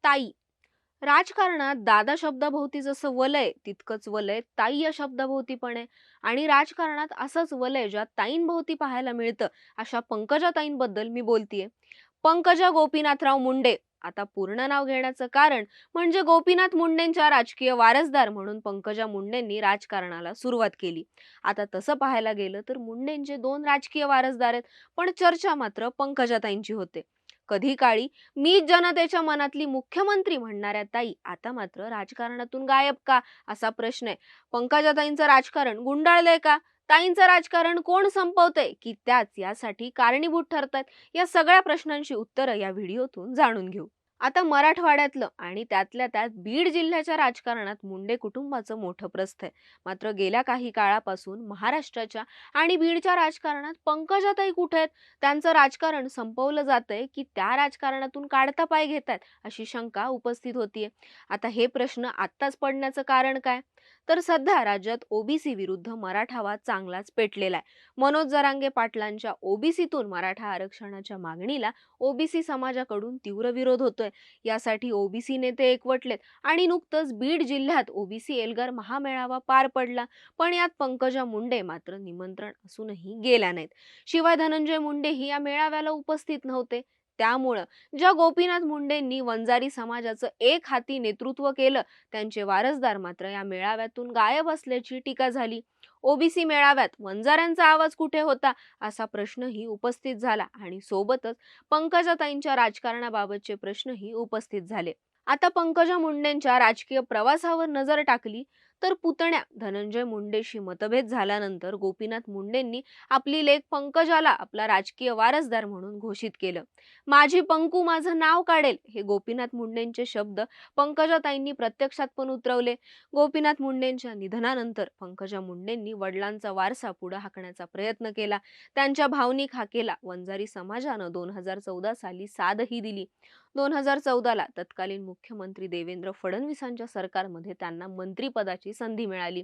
ताई. राजकारणात दादा शब्दाभोवती जसं वलय तितकंच वलय ताई या शब्दाभोवती पण आहे. आणि राजकारणात असंच वलय ज्या ताईंभोवती पाहायला मिळतं अशा पंकजा ताईंबद्दल मी बोलतीये. पंकजा गोपीनाथराव मुंडे. आता पूर्ण नाव घेण्याचं कारण म्हणजे गोपीनाथ मुंडेंच्या राजकीय वारसदार म्हणून पंकजा मुंडेंनी राजकारणाला सुरुवात केली. आता तसं पाहायला गेलं तर मुंडेंचे दोन राजकीय वारसदार आहेत, पण चर्चा मात्र पंकजाताईंची होते. कधी काळी मी जनतेच्या मनातली मुख्यमंत्री म्हणणाऱ्या ताई आता मात्र राजकारणातून गायब का, असा प्रश्न आहे. पंकजाताईंचं राजकारण गुंडाळलंय का? ताईंचं राजकारण कोण संपवतंय की त्याच यासाठी कारणीभूत ठरतायत? या सगळ्या प्रश्नांची उत्तरं या व्हिडिओतून जाणून घेऊ. आता मराठवाड्यातलं आणि त्यातल्या त्यात बीड जिल्ह्याच्या राजकारणात मुंडे कुटुंबाचं मोठं प्रस्थ आहे. मात्र गेल्या काही काळापासून महाराष्ट्राच्या आणि बीडच्या राजकारणात पंकजाताई कुठे आहेत? त्यांचं राजकारण संपवलं जातंय की त्या राजकारणातून काढता पाय घेतायत, अशी शंका उपस्थित होतीये. आता हे प्रश्न आत्ताच पडण्याचं कारण काय? तर सध्या राज्यात ओबीसी विरुद्ध मराठा वाद चांगलाच पेटलेला आहे. मनोज जरांगे पाटलांच्या ओबीसीतून मराठा आरक्षणाच्या मागणीला ओबीसी समाजाकडून तीव्र विरोध होतोय. यासाठी ओबीसी नेते एकवटलेत आणि नुकतंच बीड जिल्ह्यात ओबीसी एल्गार महामेळावा पार पडला. पण यात पंकजा मुंडे मात्र निमंत्रण असूनही गेल्या नाहीत. शिवाय धनंजय मुंडेही या मेळाव्याला उपस्थित नव्हते. त्यामुळं ज्या गोपीनाथ मुंडेंनी वंजारी समाजाचं एक हाती नेतृत्व केलं, त्यांचे वारसदार मात्र या मेळाव्यातून गायब असल्याची टीका झाली. ओबीसी मेळाव्यात वंजाऱ्यांचा आवाज कुठे होता, असा प्रश्नही उपस्थित झाला आणि सोबतच पंकजाताईंच्या राजकारणाबाबतचे प्रश्नही उपस्थित झाले. आता पंकजा मुंडेंच्या राजकीय प्रवासावर नजर टाकली तर पुतण्या धनंजय मुंडेशी मतभेद झाल्यानंतर गोपीनाथ मुंडेंनी आपली लेक पंकजाला आपला राजकीय वारसदार म्हणून घोषित केलं. माझी पंकू माझं नाव काढेल, हे गोपीनाथ मुंडेंचे शब्द पंकजाताईंनी प्रत्यक्षात पण उतरवले. गोपीनाथ मुंडेंच्या निधनानंतर पंकजा मुंडेंनी वडिलांचा वारसा पुढे हाकण्याचा प्रयत्न केला. त्यांच्या भावनिक हाकेला वंजारी समाजानं 2014 साली सादही दिली. 2014ला तत्कालीन मुख्यमंत्री देवेंद्र फडणवीसांच्या सरकारमध्ये त्यांना मंत्रिपदाची संधी मिळाली.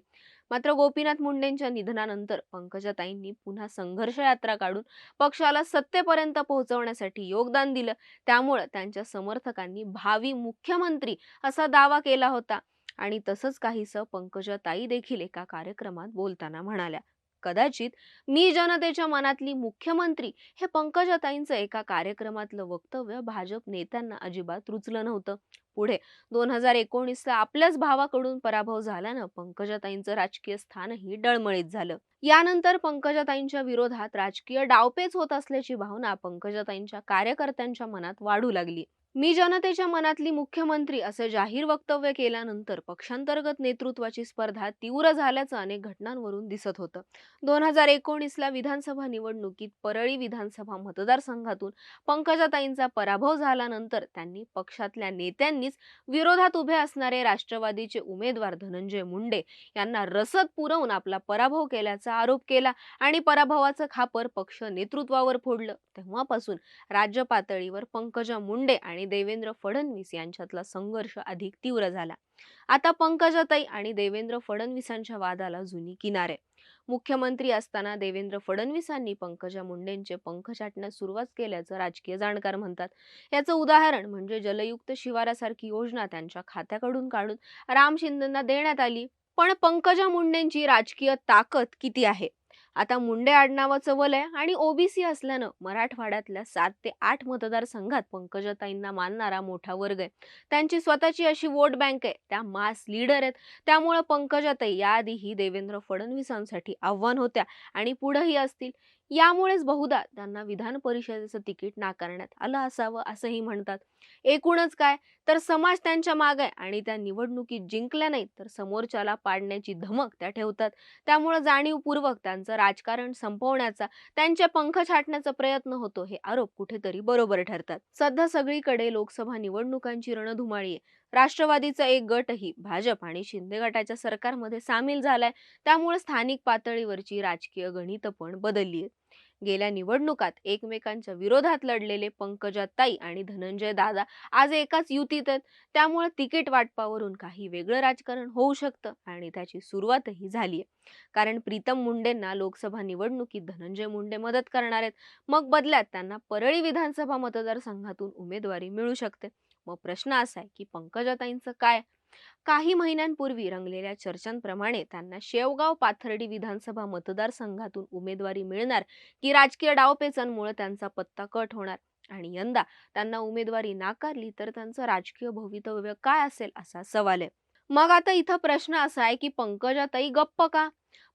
मात्र गोपीनाथ मुंडेंच्या निधनानंतर पंकजाताईंनी पुन्हा संघर्ष यात्रा काढून पक्षाला सत्तेपर्यंत पोहोचवण्यासाठी योगदान दिलं. त्यामुळे त्यांच्या समर्थकांनी भावी मुख्यमंत्री असा दावा केला होता. आणि तसंच काहीसं पंकजाताई देखील एका कार्यक्रमात बोलताना म्हणाल्या. कदाचित मी जनतेच्या मनातली मुख्यमंत्री हे पंकजाताईंचं एका कार्यक्रमातलं वक्तव्य भाजप नेत्यांना अजिबात रुचलं नव्हतं. पुढे 2019ला आपल्याच भावाकडून पराभव झाल्यानं पंकजाताईंचं राजकीय स्थानही डळमळीत झालं. यानंतर पंकजाताईंच्या विरोधात राजकीय डावपेच होत असल्याची भावना पंकजाताईंच्या कार्यकर्त्यांच्या मनात वाढू लागली. मी जनतेच्या मनातली मुख्यमंत्री असे जाहीर वक्तव्य केल्यानंतर पक्षांतर्गत नेतृत्वाची स्पर्धा तीव्र झाल्याचं अनेक घटनांवरून दिसत होतं. 2019ला विधानसभा निवडणुकीत परळी विधानसभा मतदारसंघातून पंकजाताईंचा पराभव झाल्यानंतर त्यांनी पक्षातल्या नेत्यांनीच विरोधात उभे असणारे राष्ट्रवादीचे उमेदवार धनंजय मुंडे यांना रसद पुरवून आपला पराभव केल्याचा आरोप केला आणि पराभवाचं खापर पक्ष नेतृत्वावर फोडलं. तेव्हापासून राज्य पातळीवर पंकजा मुंडे आणि देवेंद्र फडणवीस यांच्यातला संघर्ष अधिक तीव्र झाला. आता पंकजाताई आणि देवेंद्र फडणवीसांच्या वादाला जुनी किनार आहे. मुख्यमंत्री असताना देवेंद्र फडणवीसांनी पंकजा मुंडेंचे पंख छाटण्यास सुरुवात केल्याचं राजकीय जाणकार म्हणतात. याचं उदाहरण म्हणजे जलयुक्त शिवारासारखी योजना त्यांच्या खात्याकडून काढून राम शिंदेंना देण्यात आली. पण पंकजा मुंडेंची राजकीय ताकद किती आहे? आता मुंडे आडनावाचं वलय आणि ओबीसी असल्यानं मराठवाड्यातल्या 7 ते 8 मतदारसंघात पंकजाताईंना मानणारा मोठा वर्ग आहे. त्यांची स्वतःची अशी वोट बँक आहे. त्या मास लीडर आहेत. त्यामुळे पंकजाताई याआधीही देवेंद्र फडणवीसांसाठी आव्हान होत्या आणि पुढेही असतील. यामुळेच बहुधा त्यांना विधान परिषदेचं तिकीट नाकारण्यात आलं असावं, असंही म्हणतात. एकूणच काय, तर समाज त्यांच्या मागे आहे आणि त्या निवडणुकीत जिंकल्या नाहीत तर समोरच्याला पाडण्याची धमक त्या ठेवतात. त्यामुळे जाणीवपूर्वक त्यांचं राजकारण संपवण्याचा, त्यांचे पंख छाटण्याचा प्रयत्न होतो, हे आरोप कुठेतरी बरोबर ठरतात. सध्या सगळीकडे लोकसभा निवडणुकांची रणधुमाळी आहे. राष्ट्रवादीचा एक गटही भाजप आणि शिंदे गटाच्या सरकारमध्ये सामील झालाय. त्यामुळे स्थानिक पातळीवरची राजकीय गणितं पण बदलली आहेत. गेल्या निवडणुकात एकमेकांच्या विरोधात लढलेले पंकजाताई आणि धनंजय दादा आज एकाच युतीत आहेत. त्यामुळे तिकीट वाटपावरून काही वेगळं राजकारण होऊ शकतं आणि त्याची सुरुवातही झालीय. कारण प्रीतम मुंडेंना लोकसभा निवडणुकीत धनंजय मुंडे मदत करणार आहेत. मग बदल्यात त्यांना परळी विधानसभा मतदारसंघातून उमेदवारी मिळू शकते. मग प्रश्न असा आहे की पंकजाताईंचं काय? काही महिन्यांपूर्वी रंगलेल्या चर्चांप्रमाणे त्यांना शेवगाव पाथर्डी विधानसभा मतदारसंघातून उमेदवारी मिळणार की राजकीय डावपेचांमुळे त्यांचा पत्ता कट होणार? आणि यंदा त्यांना उमेदवारी नाकारली तर त्यांचं राजकीय भवितव्य काय असेल असा सवाल आहे. मग आता इथं प्रश्न असा आहे की पंकजाताई गप्प का?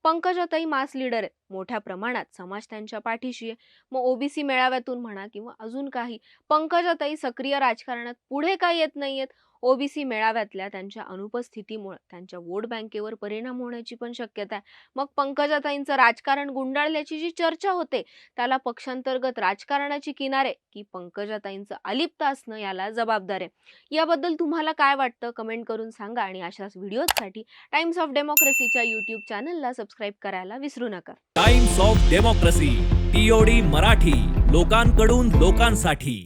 पंकजाताई मास लीडर आहेत. मोठ्या प्रमाणात समाज त्यांच्या पाठीशी आहे. मग ओबीसी मेळाव्यातून म्हणा किंवा अजून काही, पंकजाताई सक्रिय राजकारणात पुढे का येत नाहीयेत? ओबीसी मेळाव्यातल्या त्यांच्या अनुपस्थितीमुळे त्यांच्या वोट बँकेवर परिणाम होण्याची पण शक्यता आहे. मग पंकजाताईंचं राजकारण गुंडाळल्याची जी चर्चा होते, त्याला पक्षांतर्गत राजकारणाची किनार आहे की पंकजाताईंचं अलिप्त असणं याला जबाबदार आहे? याबद्दल तुम्हाला काय वाटतं? कमेंट करून सांगा आणि अशाच व्हिडिओजसाठी टाइम्स ऑफ डेमोक्रेसीच्या यूट्यूब चॅनलला सबस्क्राईब करायला विसरू नका. Times of democracy TOD Marathi, लोकांकडून लोकांसाठी.